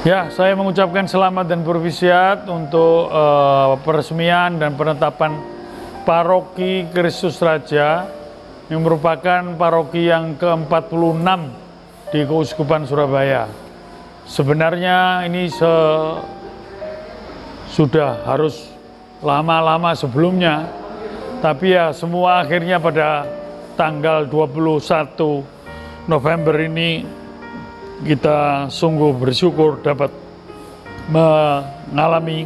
Ya, saya mengucapkan selamat dan berwisiat untuk peresmian dan penetapan Paroki Kristus Raja yang merupakan paroki yang ke-46 di Keuskupan Surabaya. Sebenarnya ini sudah harus lama-lama sebelumnya, tapi ya semua akhirnya pada tanggal 21 November ini kita sungguh bersyukur dapat mengalami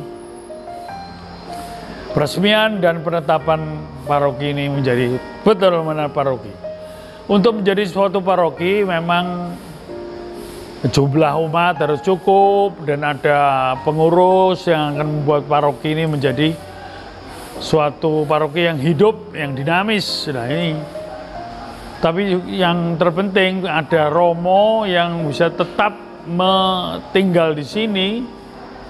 peresmian dan penetapan paroki ini menjadi betul-betul paroki. Untuk menjadi suatu paroki memang jumlah umat harus cukup dan ada pengurus yang akan membuat paroki ini menjadi suatu paroki yang hidup, yang dinamis. Nah ini. Tapi yang terpenting ada romo yang bisa tetap tinggal di sini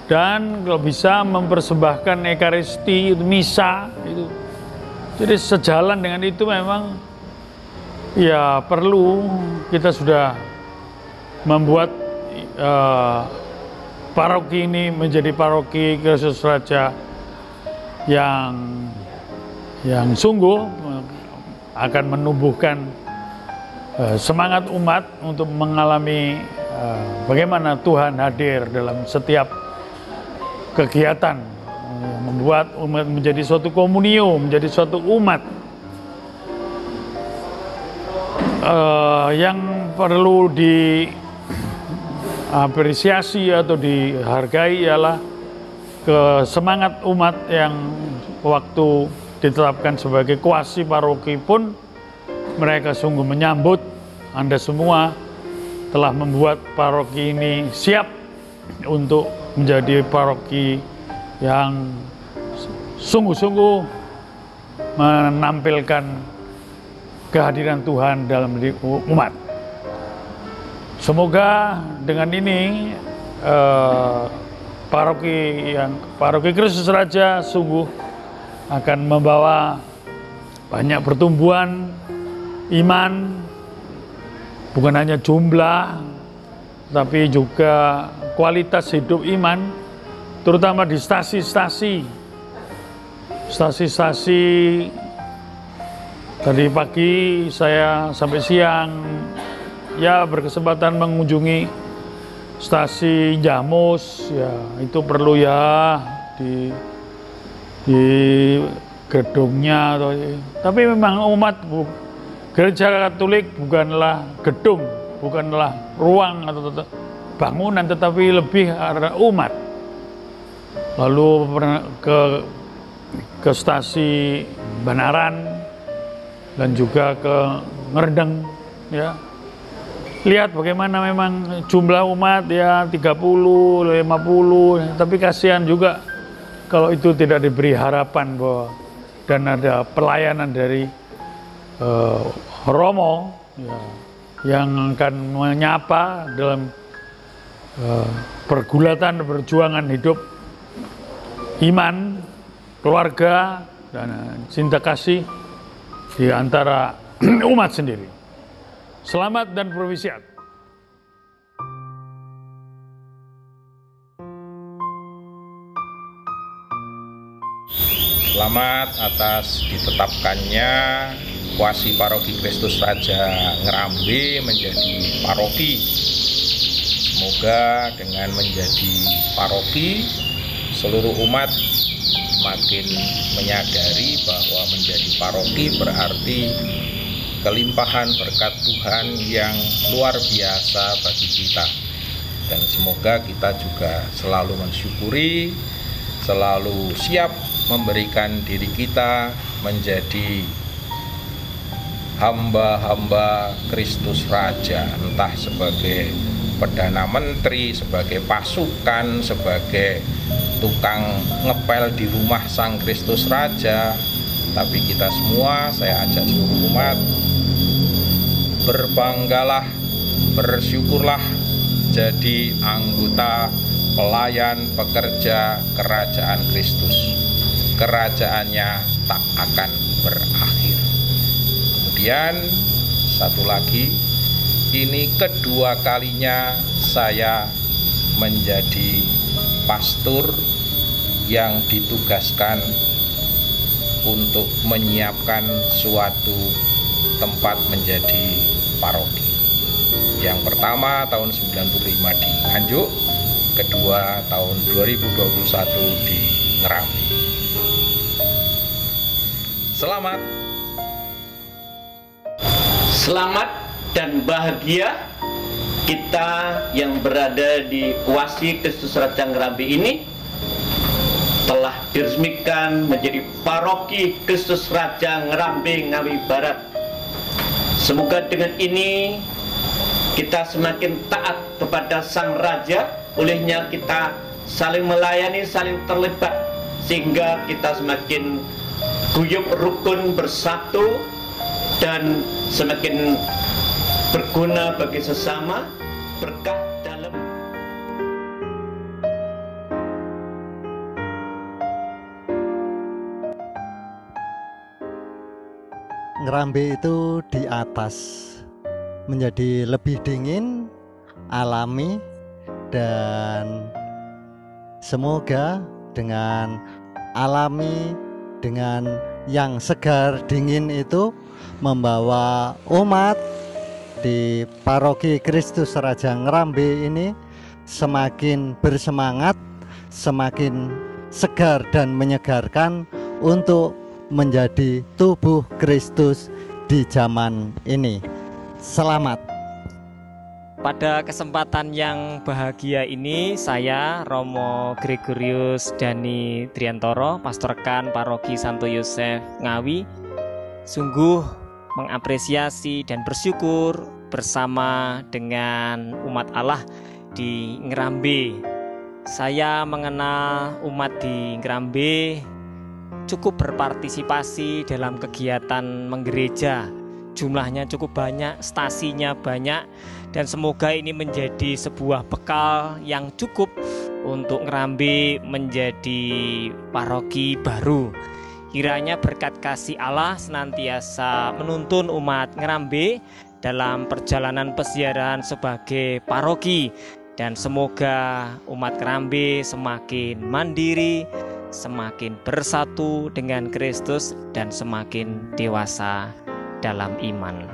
dan kalau bisa mempersembahkan Ekaristi, misa itu. Jadi sejalan dengan itu memang ya perlu kita sudah membuat paroki ini menjadi paroki Kristus Raja yang sungguh akan menumbuhkan semangat umat untuk mengalami bagaimana Tuhan hadir dalam setiap kegiatan, membuat umat menjadi suatu komunio, menjadi suatu umat. Yang perlu diapresiasi atau dihargai ialah semangat umat yang waktu ditetapkan sebagai kuasi paroki pun mereka sungguh menyambut. Anda semua telah membuat paroki ini siap untuk menjadi paroki yang sungguh-sungguh menampilkan kehadiran Tuhan dalam diri umat. Semoga dengan ini paroki Kristus Raja sungguh akan membawa banyak pertumbuhan iman, bukan hanya jumlah, tapi juga kualitas hidup iman, terutama di stasi-stasi. Stasi-stasi tadi pagi saya sampai siang ya berkesempatan mengunjungi stasi Jamus, ya itu perlu ya di gedungnya, tapi memang umat Gereja Katolik bukanlah gedung, bukanlah ruang atau bangunan, tetapi lebih ada umat. Lalu ke stasi Banaran dan juga ke Ngerdeng, ya. Lihat bagaimana memang jumlah umat ya 30, 50, tapi kasihan juga kalau itu tidak diberi harapan bahwa dan ada pelayanan dari romo ya, yang akan menyapa dalam pergulatan perjuangan hidup iman, keluarga, dan cinta kasih di antara umat sendiri. Selamat dan berwisiat. Selamat atas ditetapkannya kuasi paroki Kristus Raja Ngerambe menjadi paroki. Semoga dengan menjadi paroki seluruh umat makin menyadari bahwa menjadi paroki berarti kelimpahan berkat Tuhan yang luar biasa bagi kita. Dan semoga kita juga selalu mensyukuri, selalu siap memberikan diri kita menjadi hamba-hamba Kristus Raja, entah sebagai Perdana Menteri, sebagai pasukan, sebagai tukang ngepel di rumah Sang Kristus Raja. Tapi kita semua, saya ajak seluruh umat, berbanggalah, bersyukurlah jadi anggota pelayan pekerja kerajaan Kristus. Kerajaannya tak akan berakhir. Kemudian satu lagi, ini kedua kalinya saya menjadi pastor yang ditugaskan untuk menyiapkan suatu tempat menjadi paroki. Yang pertama tahun 95 di Nganjuk, kedua tahun 2021 di Ngerambi. Selamat dan bahagia kita yang berada di Wasi Kristus Raja Ngerambi ini telah diresmikan menjadi Paroki Kristus Raja Ngerambi Ngawi Barat. Semoga dengan ini kita semakin taat kepada Sang Raja, olehnya kita saling melayani, saling terlibat, sehingga kita semakin guyup rukun bersatu dan semakin berguna bagi sesama, berkah dalam. Ngerambi itu di atas, menjadi lebih dingin, alami, dan semoga dengan alami, dengan yang segar dingin itu membawa umat di Paroki Kristus Raja Ngerambi ini semakin bersemangat, semakin segar dan menyegarkan untuk menjadi tubuh Kristus di zaman ini. Selamat. Pada kesempatan yang bahagia ini, saya Romo Gregorius Dani Triantoro, Pastor Rekan Paroki Santo Yosef Ngawi, sungguh mengapresiasi dan bersyukur bersama dengan umat Allah di Ngerambi. Saya mengenal umat di Ngerambi cukup berpartisipasi dalam kegiatan menggereja. Jumlahnya cukup banyak, stasinya banyak, dan semoga ini menjadi sebuah bekal yang cukup untuk Ngerambi menjadi paroki baru. Kiranya berkat kasih Allah senantiasa menuntun umat Ngerambi dalam perjalanan pesiaran sebagai paroki, dan semoga umat Ngerambi semakin mandiri, semakin bersatu dengan Kristus, dan semakin dewasa dalam iman.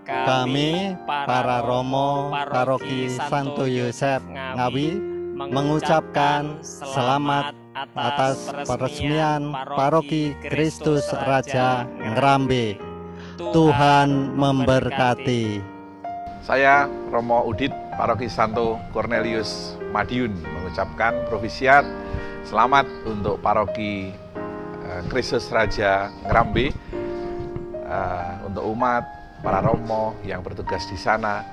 Kami para Romo Paroki Santo Yosef Ngawi mengucapkan selamat atas peresmian Paroki Kristus Raja Ngerambi. Tuhan memberkati. Saya Romo Udit Paroki Santo Cornelius Madiun mengucapkan provisiat selamat untuk Paroki Kristus Raja Ngerambi, untuk umat, para Romo yang bertugas di sana,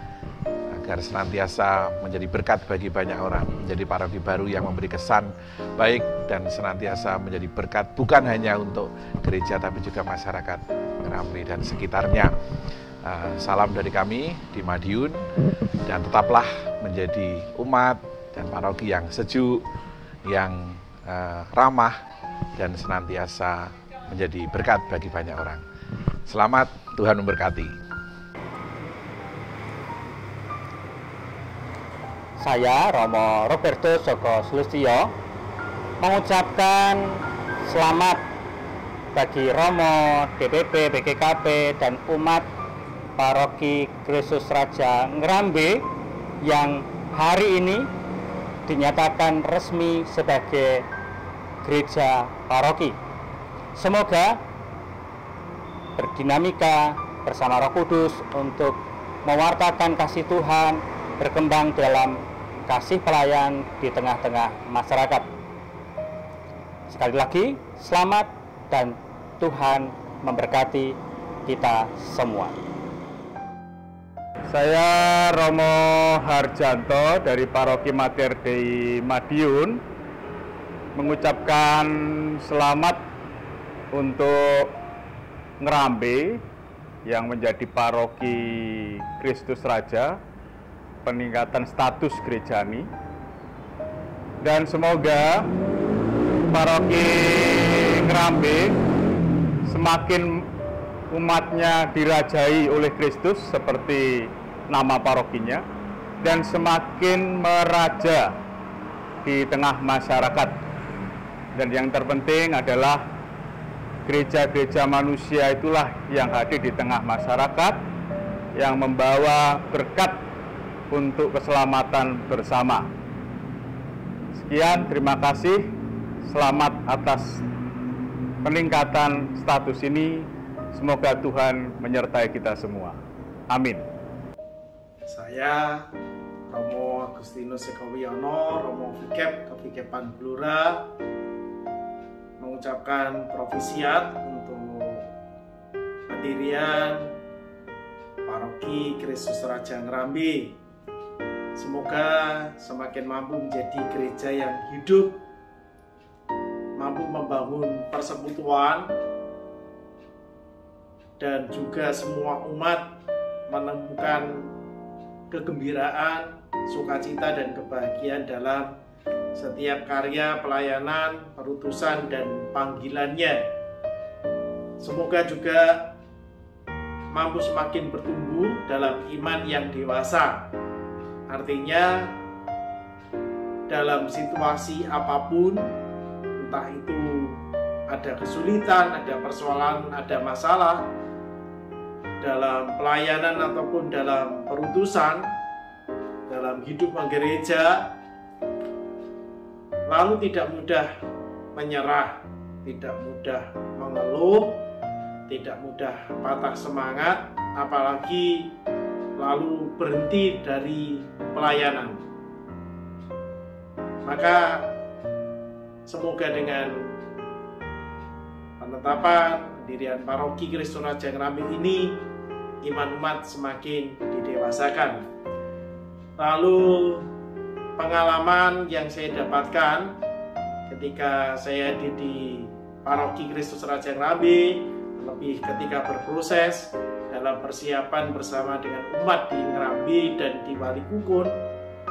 agar senantiasa menjadi berkat bagi banyak orang, menjadi paroki baru yang memberi kesan baik dan senantiasa menjadi berkat bukan hanya untuk gereja tapi juga masyarakat Ngerambi dan sekitarnya. Salam dari kami di Madiun, dan tetaplah menjadi umat dan paroki yang sejuk, yang ramah, dan senantiasa menjadi berkat bagi banyak orang. Selamat, Tuhan memberkati. Saya Romo Roberto Joko Sulistyo mengucapkan selamat bagi Romo, DPP, BGKP, dan umat Paroki Kristus Raja Ngerambi yang hari ini dinyatakan resmi sebagai gereja paroki. Semoga berdinamika bersama Roh Kudus untuk mewartakan kasih Tuhan, berkembang dalam kasih pelayan di tengah-tengah masyarakat. Sekali lagi, selamat dan Tuhan memberkati kita semua. Saya Romo Harjanto dari Paroki Mater Dei Madiun mengucapkan selamat untuk Ngerambi yang menjadi Paroki Kristus Raja, peningkatan status gerejani, dan semoga Paroki Ngerambi semakin umatnya dirajai oleh Kristus seperti nama parokinya, dan semakin meraja di tengah masyarakat. Dan yang terpenting adalah gereja-gereja manusia itulah yang hadir di tengah masyarakat, yang membawa berkat untuk keselamatan bersama. Sekian, terima kasih. Selamat atas peningkatan status ini. Semoga Tuhan menyertai kita semua. Amin. Saya Romo Agustinus Eko Wiono, Romo Vikep Kevikepan Blora, mengucapkan provisiat untuk pendirian Paroki Kristus Raja Ngrambi. Semoga semakin mampu menjadi gereja yang hidup, mampu membangun persekutuan, dan juga semua umat menemukan kegembiraan, sukacita, dan kebahagiaan dalam setiap karya pelayanan, perutusan, dan panggilannya. Semoga juga mampu semakin bertumbuh dalam iman yang dewasa. Artinya, dalam situasi apapun, entah itu ada kesulitan, ada persoalan, ada masalah, dalam pelayanan ataupun dalam perutusan, dalam hidup gereja, lalu tidak mudah menyerah, tidak mudah mengeluh, tidak mudah patah semangat, apalagi lalu berhenti dari pelayanan. Maka semoga dengan penetapan pendirian Paroki Kristus Raja Ngrambi ini, iman umat semakin didewasakan. Lalu pengalaman yang saya dapatkan ketika saya di Paroki Kristus Raja Ngrambi, lebih ketika berproses dalam persiapan bersama dengan umat di Ngrambi dan di Walikukun,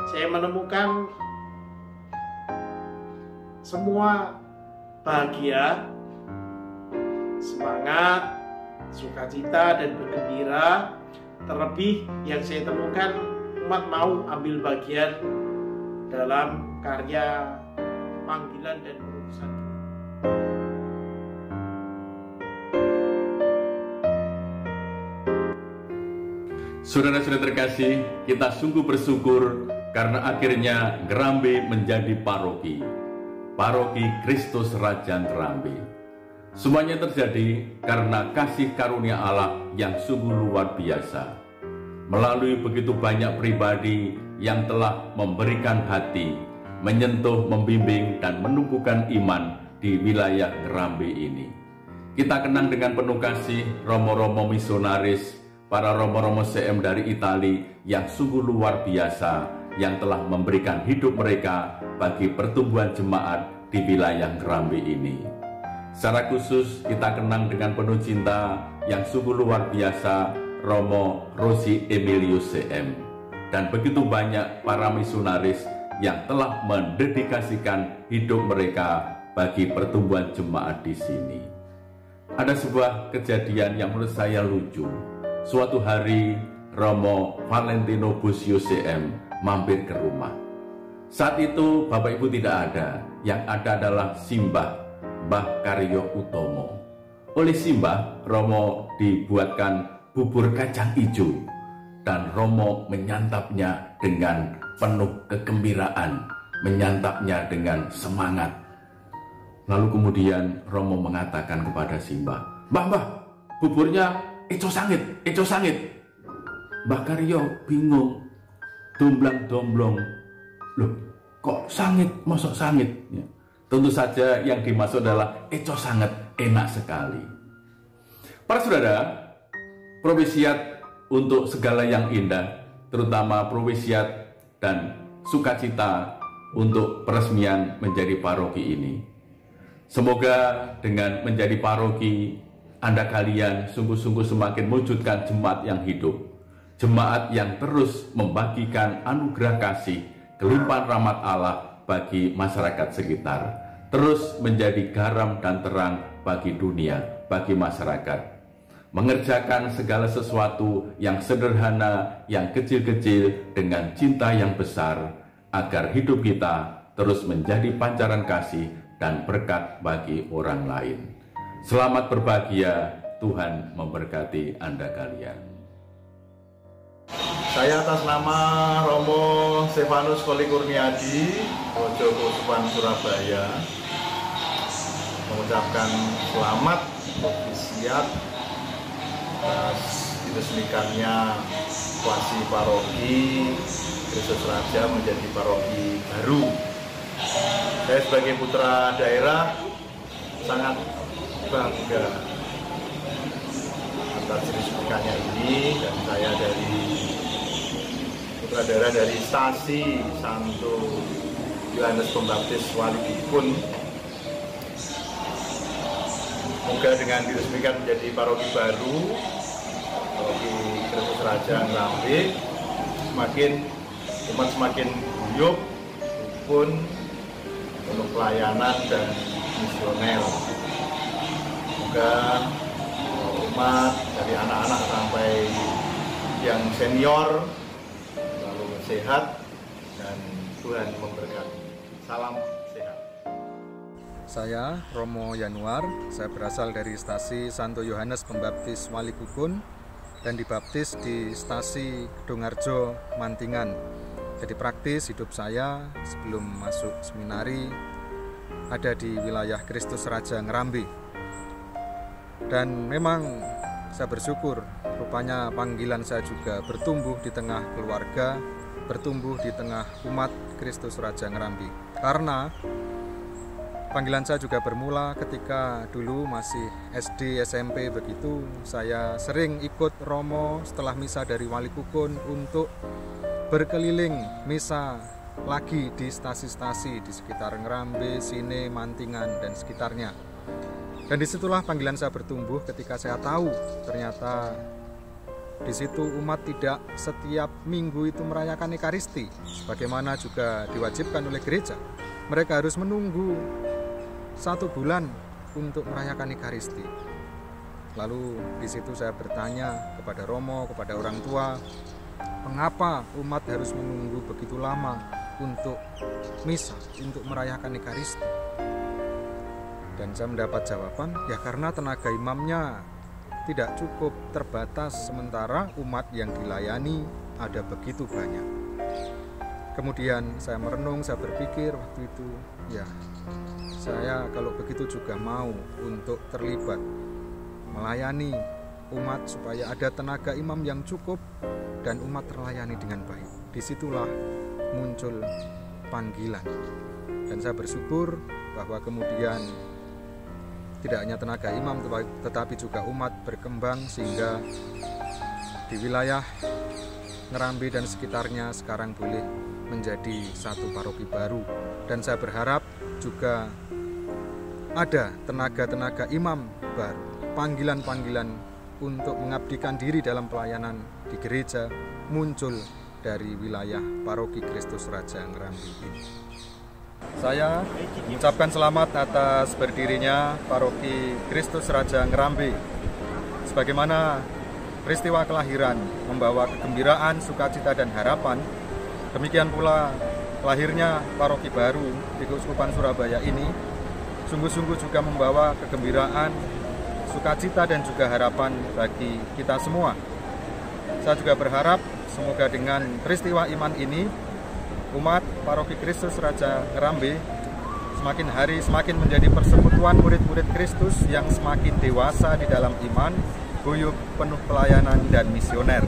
saya menemukan semua bahagia, semangat, sukacita, dan bergembira. Terlebih yang saya temukan, umat mau ambil bagian dalam karya panggilan dan perutusan. Saudara-saudara terkasih, kita sungguh bersyukur karena akhirnya Ngrambi menjadi paroki Kristus Raja Ngrambi. Semuanya terjadi karena kasih karunia Allah yang sungguh luar biasa. Melalui begitu banyak pribadi yang telah memberikan hati, menyentuh, membimbing, dan menumbuhkan iman di wilayah Ngrambi ini. Kita kenang dengan penuh kasih romo-romo misionaris, para romo-romo CM dari Itali yang sungguh luar biasa, yang telah memberikan hidup mereka bagi pertumbuhan jemaat di wilayah Ngrambi ini. Secara khusus kita kenang dengan penuh cinta yang sungguh luar biasa Romo Rosi Emilius CM, dan begitu banyak para misionaris yang telah mendedikasikan hidup mereka bagi pertumbuhan jemaat di sini. Ada sebuah kejadian yang menurut saya lucu. Suatu hari Romo Valentino Busio CM mampir ke rumah. Saat itu Bapak Ibu tidak ada, yang ada adalah Simbah Mbah Karyo Utomo. Oleh Simbah, Romo dibuatkan bubur kacang hijau, dan Romo menyantapnya dengan penuh kegembiraan, menyantapnya dengan semangat. Lalu kemudian Romo mengatakan kepada Simbah, "Mbah, buburnya eco sangit." Mbah Karyo bingung, domblang-domblong, loh kok sangit, mosok sangit? Ya. Tentu saja yang dimaksud adalah eco sangat, enak sekali. Para saudara, provisiat untuk segala yang indah, terutama provisiat dan sukacita untuk peresmian menjadi paroki ini. Semoga dengan menjadi paroki, Anda kalian sungguh-sungguh semakin mewujudkan jemaat yang hidup, jemaat yang terus membagikan anugerah kasih, kelimpahan rahmat Allah bagi masyarakat sekitar, terus menjadi garam dan terang bagi dunia, bagi masyarakat. mengerjakan segala sesuatu yang sederhana, yang kecil-kecil dengan cinta yang besar, agar hidup kita terus menjadi pancaran kasih dan berkat bagi orang lain. Selamat berbahagia, Tuhan memberkati Anda kalian. Saya atas nama Romo Stefanus Koli Kurniadi, Pojo Kusupan Surabaya, mengucapkan selamat novisiat atas diresmikannya Wasi Paroki Kristus Raja menjadi paroki baru. Saya sebagai putra daerah sangat bangga atas diresmikannya ini, dan saya dari putra daerah dari Stasi Santo Yohanes Pembaptis Walikukun. Semoga dengan diresmikan menjadi paroki baru, paroki Kristus Raja Ngrambe, umat semakin guyup, rukun, penuh pelayanan dan misioner. Semoga umat dari anak-anak sampai yang senior selalu sehat dan Tuhan memberkati. Salam sehat. Saya Romo Yanuar, saya berasal dari Stasi Santo Yohanes Pembaptis Walikukun dan dibaptis di Stasi Kedungharjo, Mantingan. Jadi praktis hidup saya sebelum masuk seminari ada di wilayah Kristus Raja Ngrambe. Dan memang saya bersyukur, rupanya panggilan saya juga bertumbuh di tengah keluarga, bertumbuh di tengah umat Kristus Raja Ngrambe. Karena panggilan saya juga bermula ketika dulu masih SD, SMP begitu. Saya sering ikut Romo setelah misa dari Walikukun untuk berkeliling misa lagi di stasi-stasi di sekitar Ngrambe, Sine, Mantingan, dan sekitarnya. Dan disitulah panggilan saya bertumbuh ketika saya tahu ternyata di situ umat tidak setiap minggu itu merayakan Ekaristi, sebagaimana juga diwajibkan oleh gereja. Mereka harus menunggu 1 bulan untuk merayakan Ekaristi. Lalu di situ saya bertanya kepada Romo, kepada orang tua, mengapa umat harus menunggu begitu lama untuk misa, untuk merayakan Ekaristi? Dan saya mendapat jawaban, ya karena tenaga imamnya tidak cukup, terbatas, sementara umat yang dilayani ada begitu banyak. Kemudian saya merenung, saya berpikir waktu itu, ya saya kalau begitu juga mau untuk terlibat melayani umat supaya ada tenaga imam yang cukup dan umat terlayani dengan baik. Disitulah muncul panggilan. Dan saya bersyukur bahwa kemudian tidak hanya tenaga imam tetapi juga umat berkembang sehingga di wilayah Ngrambe dan sekitarnya sekarang boleh menjadi satu paroki baru. Dan saya berharap juga ada tenaga-tenaga imam baru, panggilan-panggilan untuk mengabdikan diri dalam pelayanan di gereja muncul dari wilayah paroki Kristus Raja Ngrambe ini. Saya mengucapkan selamat atas berdirinya paroki Kristus Raja Ngrambe. Sebagaimana peristiwa kelahiran membawa kegembiraan, sukacita dan harapan, demikian pula lahirnya paroki baru di Keuskupan Surabaya ini sungguh-sungguh juga membawa kegembiraan, sukacita dan juga harapan bagi kita semua. Saya juga berharap semoga dengan peristiwa iman ini umat paroki Kristus Raja Ngrambe semakin hari semakin menjadi persekutuan murid-murid Kristus yang semakin dewasa di dalam iman, guyup, penuh pelayanan dan misioner.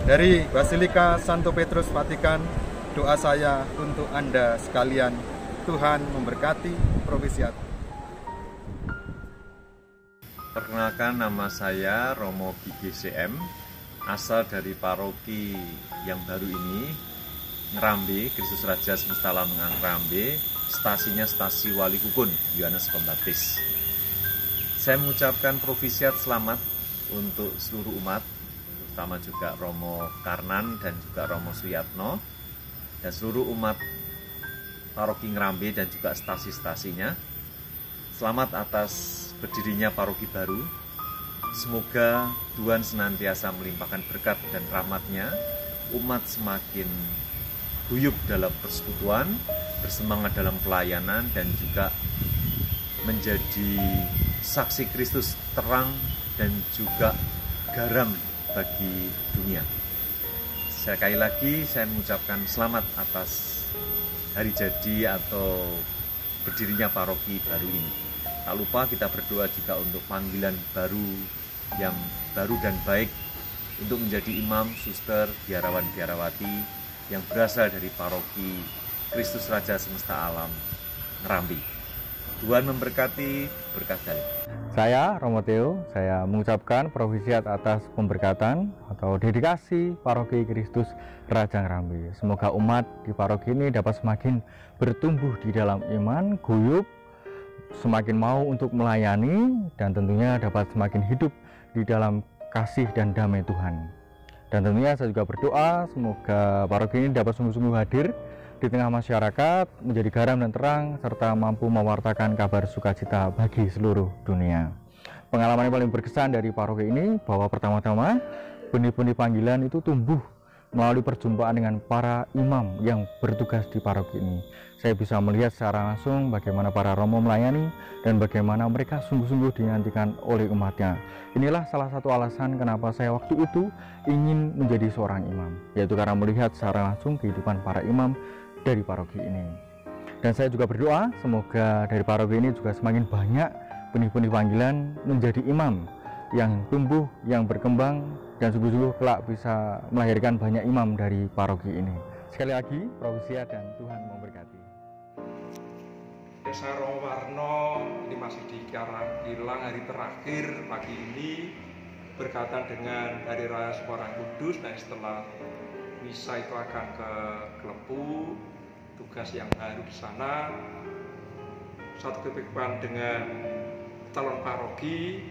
Dari Basilika Santo Petrus Vatikan, doa saya untuk Anda sekalian. Tuhan memberkati Provisiat. Perkenalkan, nama saya Romo GGCM, asal dari paroki yang baru ini, Ngrambe, Kristus Raja Semesta Alam Ngrambe, stasinya Stasi Walikukun, Yohanes Pembaptis. Saya mengucapkan Provisiat selamat untuk seluruh umat, terutama juga Romo Karnan dan juga Romo Suyatno, dan seluruh umat paroki Ngrambe dan juga stasi-stasinya. Selamat atas berdirinya paroki baru, Semoga Tuhan senantiasa melimpahkan berkat dan rahmat-Nya, umat semakin guyup dalam persekutuan, bersemangat dalam pelayanan, dan juga menjadi saksi Kristus terang dan juga garam bagi dunia. Sekali lagi saya mengucapkan selamat atas hari jadi atau berdirinya paroki baru ini. Tak lupa kita berdoa juga untuk panggilan baru yang baru dan baik untuk menjadi imam, suster, biarawan, biarawati yang berasal dari paroki Kristus Raja Semesta Alam Ngerambi. Tuhan memberkati, berkat dari. Saya Romo Theo, saya mengucapkan provisiat atas pemberkatan atau dedikasi paroki Kristus Raja Ngerambi. Semoga umat di paroki ini dapat semakin bertumbuh di dalam iman, guyup, semakin mau untuk melayani, dan tentunya dapat semakin hidup di dalam kasih dan damai Tuhan. Dan tentunya saya juga berdoa semoga paroki ini dapat sungguh-sungguh hadir di tengah masyarakat, menjadi garam dan terang, serta mampu mewartakan kabar sukacita bagi seluruh dunia. Pengalaman yang paling berkesan dari paroki ini bahwa pertama-tama benih-benih panggilan itu tumbuh melalui perjumpaan dengan para imam yang bertugas di paroki ini. Saya bisa melihat secara langsung bagaimana para romo melayani dan bagaimana mereka sungguh-sungguh dinantikan oleh umatnya. Inilah salah satu alasan kenapa saya waktu itu ingin menjadi seorang imam, yaitu karena melihat secara langsung kehidupan para imam dari paroki ini. Dan saya juga berdoa semoga dari paroki ini juga semakin banyak benih-benih panggilan menjadi imam yang tumbuh, yang berkembang, dan sungguh-sungguh kelak bisa melahirkan banyak imam dari paroki ini. Sekali lagi, provisiat dan Tuhan memberkati. Desa Romowarno ini masih di Karanggilang hari terakhir pagi ini berkaitan dengan Hari Raya Sembarang Kudus. Dan setelah misa itu akan ke Klepu, tugas yang baru di sana, satu kepikiran dengan calon paroki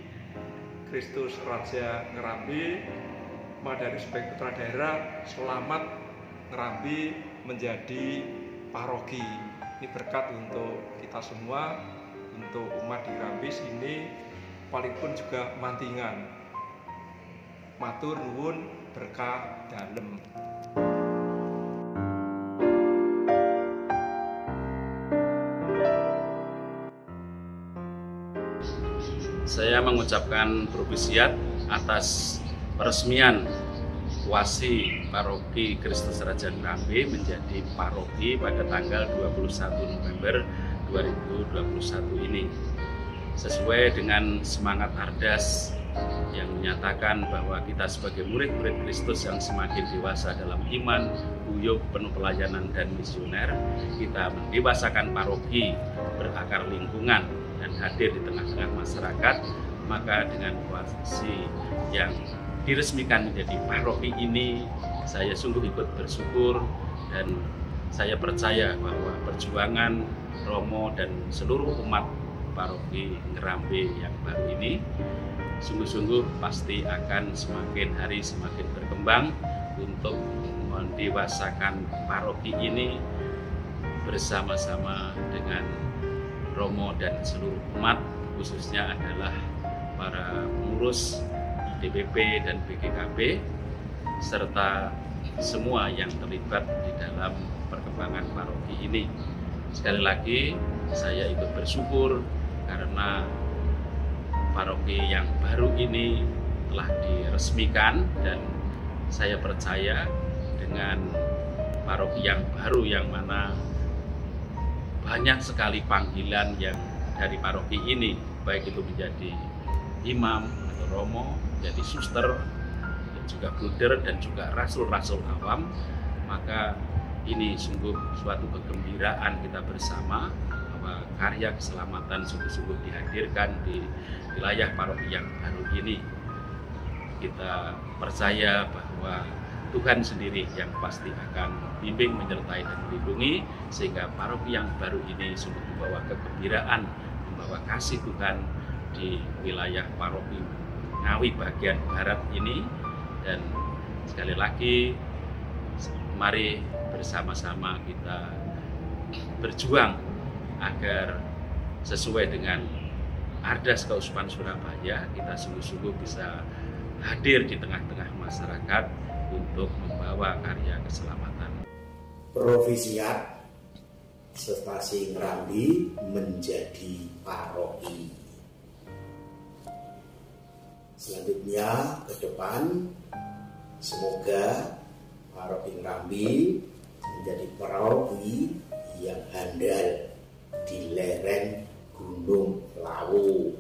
Kristus Raja Ngerambi, maka dari sebagai putra daerah selamat Ngerambi menjadi paroki. Ini berkat untuk kita semua, untuk umat di Ngerambi sini, paling pun juga mantingan. Matur nuwun berkah dalem. Saya mengucapkan provisiat atas peresmian Wasi Paroki Kristus Raja Ngerambi menjadi paroki pada tanggal 21 November 2021 ini. Sesuai dengan semangat Ardas yang menyatakan bahwa kita sebagai murid-murid Kristus yang semakin dewasa dalam iman, guyup, penuh pelayanan dan misioner, kita mendewasakan paroki, berakar lingkungan, dan hadir di tengah-tengah masyarakat. Maka dengan Wasi yang diresmikan menjadi paroki ini, saya sungguh ikut bersyukur, dan saya percaya bahwa perjuangan Romo dan seluruh umat paroki Ngerambi yang baru ini sungguh-sungguh pasti akan semakin hari semakin berkembang untuk mendewasakan paroki ini bersama-sama dengan Romo dan seluruh umat, khususnya adalah para pengurus DPP dan BGKB serta semua yang terlibat di dalam perkembangan paroki ini. Sekali lagi saya ikut bersyukur karena paroki yang baru ini telah diresmikan, dan saya percaya dengan paroki yang baru yang mana banyak sekali panggilan yang dari paroki ini, baik itu menjadi imam atau romo, menjadi suster, dan juga bruder, dan juga rasul-rasul awam. Maka ini sungguh suatu kegembiraan kita bersama bahwa karya keselamatan sungguh-sungguh dihadirkan di wilayah paroki yang baru ini. Kita percaya bahwa Tuhan sendiri yang pasti akan bimbing, menyertai, dan melindungi, sehingga paroki yang baru ini sungguh membawa kegembiraan, membawa kasih Tuhan di wilayah paroki Ngawi bagian barat ini. Dan sekali lagi, mari bersama-sama kita berjuang agar sesuai dengan Ardas Keuskupan Surabaya, kita sungguh-sungguh bisa hadir di tengah-tengah masyarakat untuk membawa karya keselamatan. Provisiat Stasi Ngrambi menjadi paroki. Selanjutnya ke depan, semoga paroki Ngrambi menjadi paroki yang handal di lereng Gunung Lawu.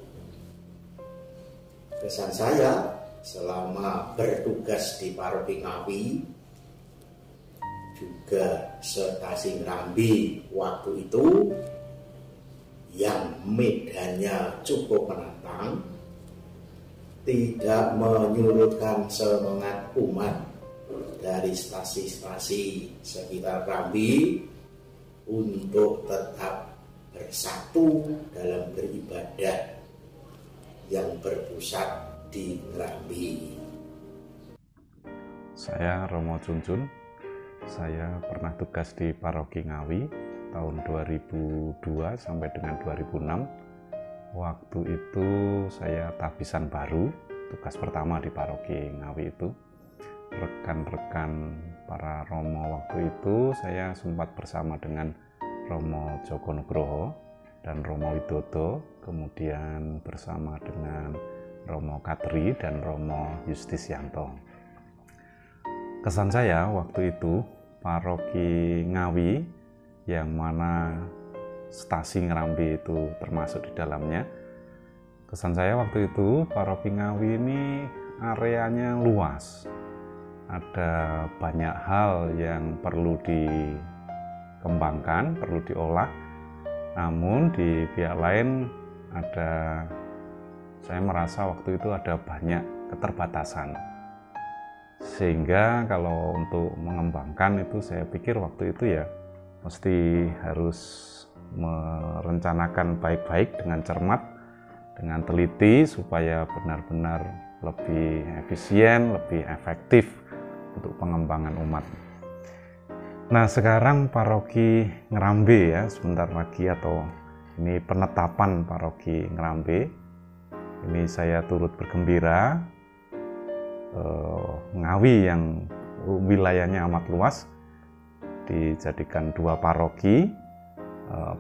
Kesan saya selama bertugas di paroki Ngawi, juga Stasi Ngrambi waktu itu, yang medannya cukup menantang, tidak menyurutkan semangat umat dari stasi-stasi sekitar Ngrambi untuk tetap bersatu dalam beribadah yang berpusat di Ngrambi. Saya Romo Junjun. Saya pernah tugas di Paroki Ngawi tahun 2002 sampai dengan 2006. Waktu itu saya tabisan baru, tugas pertama di Paroki Ngawi itu. Rekan-rekan para Romo waktu itu saya sempat bersama dengan Romo Joko Nugroho dan Romo Widodo, kemudian bersama dengan Romo Katri dan Romo Justisianto. Kesan saya waktu itu, Paroki Ngawi yang mana Stasi Ngrambi itu termasuk di dalamnya. Kesan saya waktu itu, Paroki Ngawi ini areanya luas. Ada banyak hal yang perlu dikembangkan, perlu diolah. Namun di pihak lain saya merasa waktu itu ada banyak keterbatasan. Sehingga kalau untuk mengembangkan itu saya pikir waktu itu ya mesti harus merencanakan baik-baik dengan cermat, dengan teliti supaya benar-benar lebih efisien, lebih efektif untuk pengembangan umat. Nah, sekarang Paroki Ngrambe ya sebentar lagi, atau ini penetapan Paroki Ngrambe. Ini saya turut bergembira. Ngawi yang wilayahnya amat luas dijadikan 2 paroki,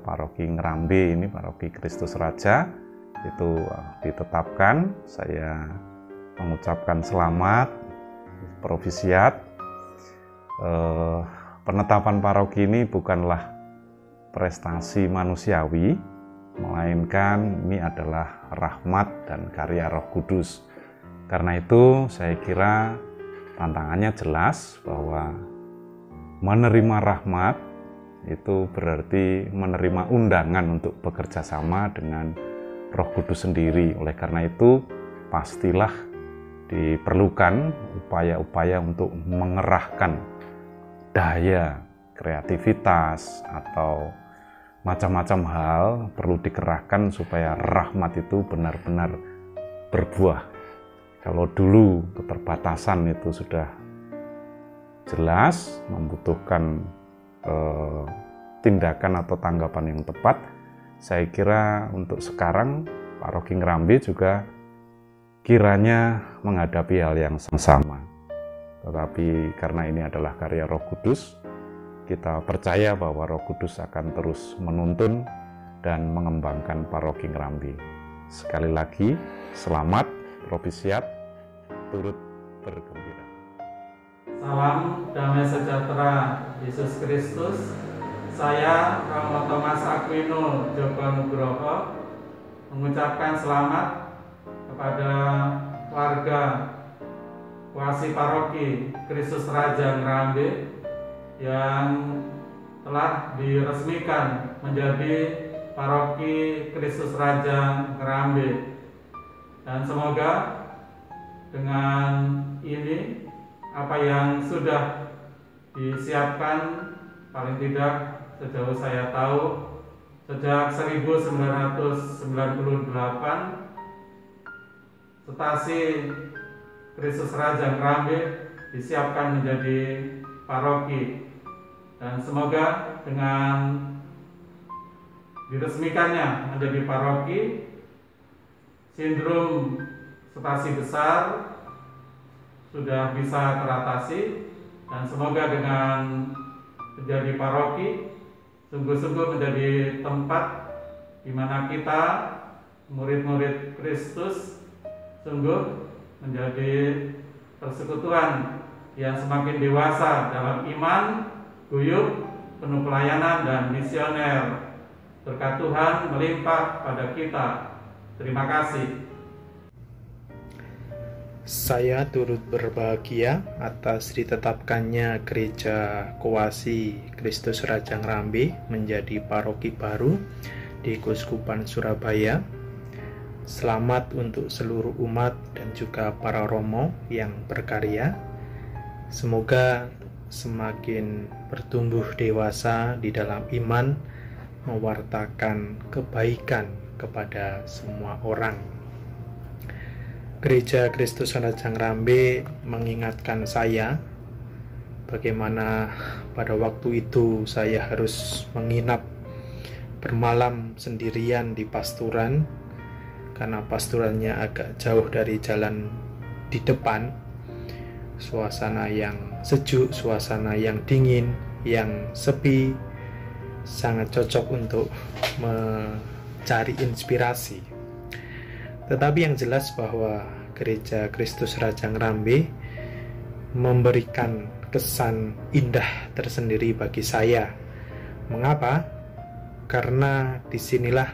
Paroki Ngrambe ini Paroki Kristus Raja itu ditetapkan. Saya mengucapkan selamat provisiat. Penetapan paroki ini bukanlah prestasi manusiawi, melainkan ini adalah rahmat dan karya Roh Kudus. Karena itu saya kira tantangannya jelas bahwa menerima rahmat itu berarti menerima undangan untuk bekerja sama dengan Roh Kudus sendiri. Oleh karena itu pastilah diperlukan upaya-upaya untuk mengerahkan daya kreativitas atau macam-macam hal perlu dikerahkan supaya rahmat itu benar-benar berbuah. Kalau dulu keterbatasan itu sudah jelas membutuhkan tindakan atau tanggapan yang tepat, saya kira untuk sekarang Paroki Ngrambe juga kiranya menghadapi hal yang sama. Tetapi karena ini adalah karya Roh Kudus, kita percaya bahwa Roh Kudus akan terus menuntun dan mengembangkan Paroki Ngrambe. Sekali lagi, selamat provisiat, turut bergembira. Salam damai sejahtera Yesus Kristus. Saya Romo Thomas Aquino Joko Nugroho mengucapkan selamat kepada warga Wasi Paroki Kristus Raja Ngrambe yang telah diresmikan menjadi Paroki Kristus Raja Ngrambe. Dan semoga dengan ini apa yang sudah disiapkan, paling tidak sejauh saya tahu sejak 1998 Stasi Kristus Raja Ngrambe disiapkan menjadi paroki, dan semoga dengan diresmikannya menjadi paroki sindrom stasi besar sudah bisa teratasi, dan semoga dengan menjadi paroki sungguh-sungguh menjadi tempat di mana kita murid-murid Kristus sungguh menjadi persekutuan yang semakin dewasa dalam iman, guyup, penuh pelayanan dan misioner. Berkat Tuhan melimpah pada kita. Terima kasih. Saya turut berbahagia atas ditetapkannya Gereja Kowasi Kristus Raja Ngrambe menjadi paroki baru di Keuskupan Surabaya. Selamat untuk seluruh umat dan juga para romo yang berkarya. Semoga semakin bertumbuh dewasa di dalam iman, mewartakan kebaikan kepada semua orang. Gereja Kristus Raja Ngrambe mengingatkan saya bagaimana pada waktu itu saya harus menginap bermalam sendirian di pasturan karena pasturannya agak jauh dari jalan di depan. Suasana yang sejuk, suasana yang dingin, yang sepi, sangat cocok untuk mencari inspirasi. Tetapi yang jelas bahwa Gereja Kristus Raja Ngrambe memberikan kesan indah tersendiri bagi saya. Mengapa? Karena disinilah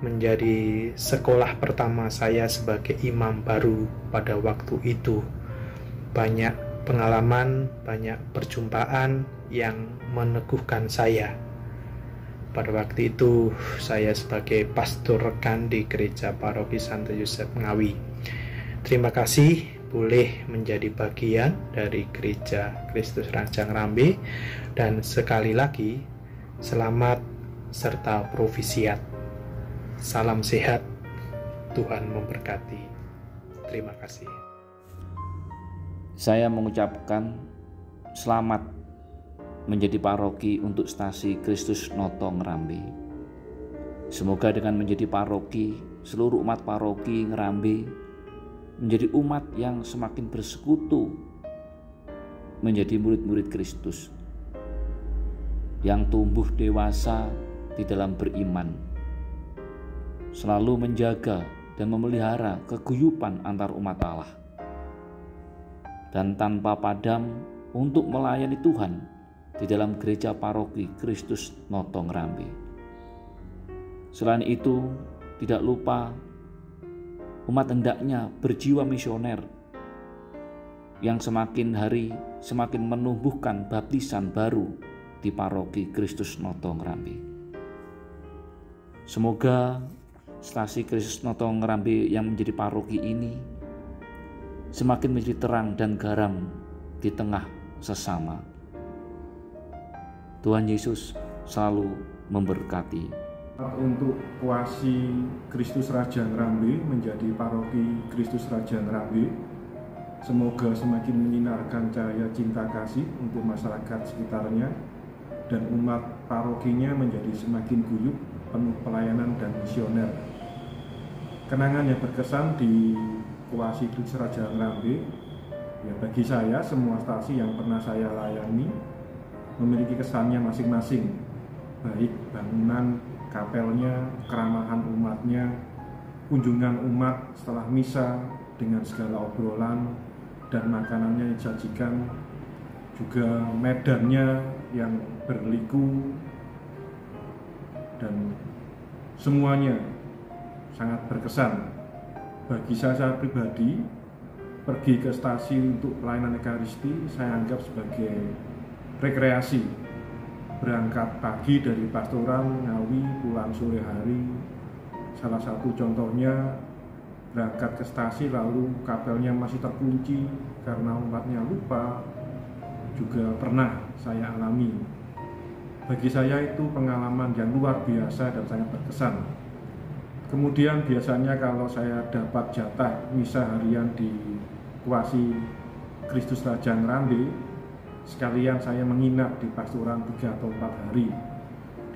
menjadi sekolah pertama saya sebagai imam baru pada waktu itu. Banyak pengalaman, banyak perjumpaan yang meneguhkan saya. Pada waktu itu saya sebagai pastor rekan di Gereja Paroki Santo Yosef Ngawi. Terima kasih boleh menjadi bagian dari Gereja Kristus Raja Ngrambe, dan sekali lagi selamat serta provisiat. Salam sehat, Tuhan memberkati. Terima kasih. Saya mengucapkan selamat menjadi paroki untuk stasi Kristus Noto Ngrambe. Semoga dengan menjadi paroki, seluruh umat paroki Ngrambe menjadi umat yang semakin bersekutu menjadi murid-murid Kristus, yang tumbuh dewasa di dalam beriman, selalu menjaga dan memelihara keguyupan antar umat Allah, dan tanpa padam untuk melayani Tuhan di dalam gereja paroki Kristus Noto Ngrambe. Selain itu, tidak lupa umat hendaknya berjiwa misioner yang semakin hari semakin menumbuhkan baptisan baru di paroki Kristus Noto Ngrambe. Semoga stasi Kristus Noto Ngrambe yang menjadi paroki ini semakin menjadi terang dan garam di tengah sesama. Tuhan Yesus selalu memberkati. Untuk Kowasi Kristus Raja Ngrambe menjadi paroki Kristus Raja Ngrambe, semoga semakin menyinarkan cahaya cinta kasih untuk masyarakat sekitarnya, dan umat parokinya menjadi semakin guyup, penuh pelayanan dan misioner. Kenangan yang berkesan di Kowasi Kristus Raja Ngrambe, ya bagi saya semua stasi yang pernah saya layani memiliki kesannya masing-masing, baik bangunan kapelnya, keramahan umatnya, kunjungan umat setelah misa dengan segala obrolan dan makanannya yang disajikan, juga medannya yang berliku, dan semuanya sangat berkesan. Bagi saya pribadi, pergi ke stasi untuk pelayanan Ekaristi saya anggap sebagai rekreasi. Berangkat pagi dari pastoral Ngawi, pulang sore hari. Salah satu contohnya berangkat ke stasi lalu kapelnya masih terkunci karena umatnya lupa, juga pernah saya alami. Bagi saya itu pengalaman yang luar biasa dan sangat berkesan. Kemudian biasanya kalau saya dapat jatah misa harian di Kowasi Kristus Raja Ngrambe, sekalian saya menginap di pasturan 3 atau 4 hari,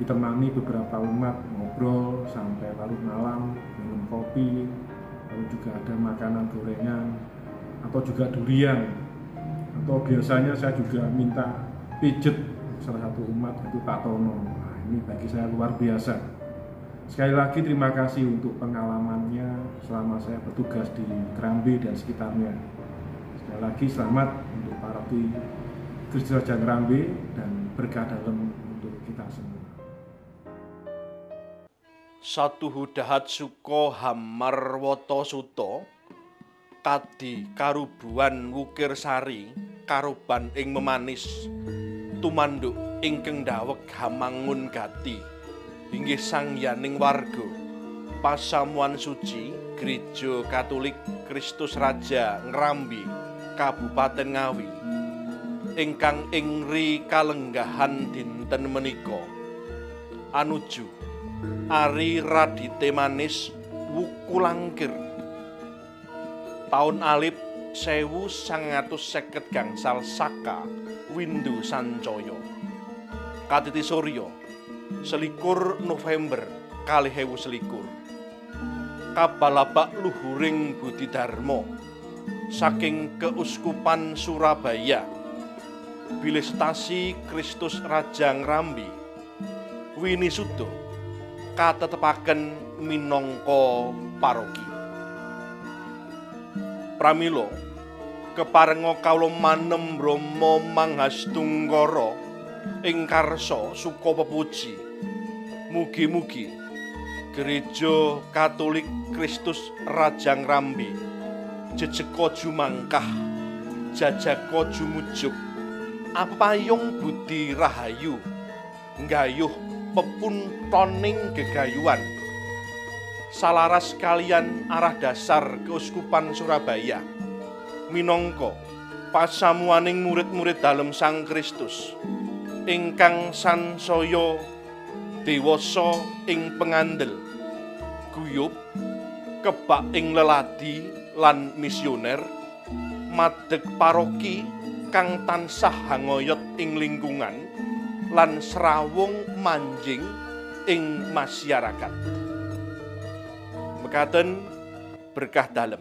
ditemani beberapa umat ngobrol sampai larut malam, minum kopi, lalu juga ada makanan gorengan, atau juga durian, atau biasanya saya juga minta pijet salah satu umat itu Pak Tono. Nah, ini bagi saya luar biasa. Sekali lagi terima kasih untuk pengalamannya selama saya bertugas di Ngrambe dan sekitarnya. Sekali lagi selamat untuk Paroki Kristus Raja Ngrambe dan berkah dalam untuk kita semua. Satu hudahat suko hamar woto suto kadi karubuan wukir sari karuban ing memanis tumanduk ingkang dawek hamangun gati inggih sangyaning warga pasamuan suci Gereja Katolik Kristus Raja Ngrambe Kabupaten Ngawi ingkang ingri kalenggahan dinten menika anuju Ari Radite Manis Wukulangkir tahun alip 1950 gangsal saka Windu Sancaya Katiti Surya selikur November 2021 kabalabak luhuring Budi Dharma saking Keuskupan Surabaya bilih stasi Kristus Raja Ngrambe winisuda katetepaken minangka paroki. Pramila keparenga kawula manem Rama Manghastungkara ing karsa suka pepuji. Mugi-mugi Gereja Katolik Kristus Raja Ngrambe jejeka jumangkah jajaka jumujuk apayung budi rahayu nggayuh pepuntoning gegayuhan salaras kalian arah dasar Keuskupan Surabaya minangka pasamuaning murid-murid dalem Sang Kristus ingkang sansaya dewasa ing pengandel guyub kebak ing leladi lan misioner madeg paroki kang tansah hangoyot ing lingkungan lan serawung manjing ing masyarakat. Mekaten berkah dalem.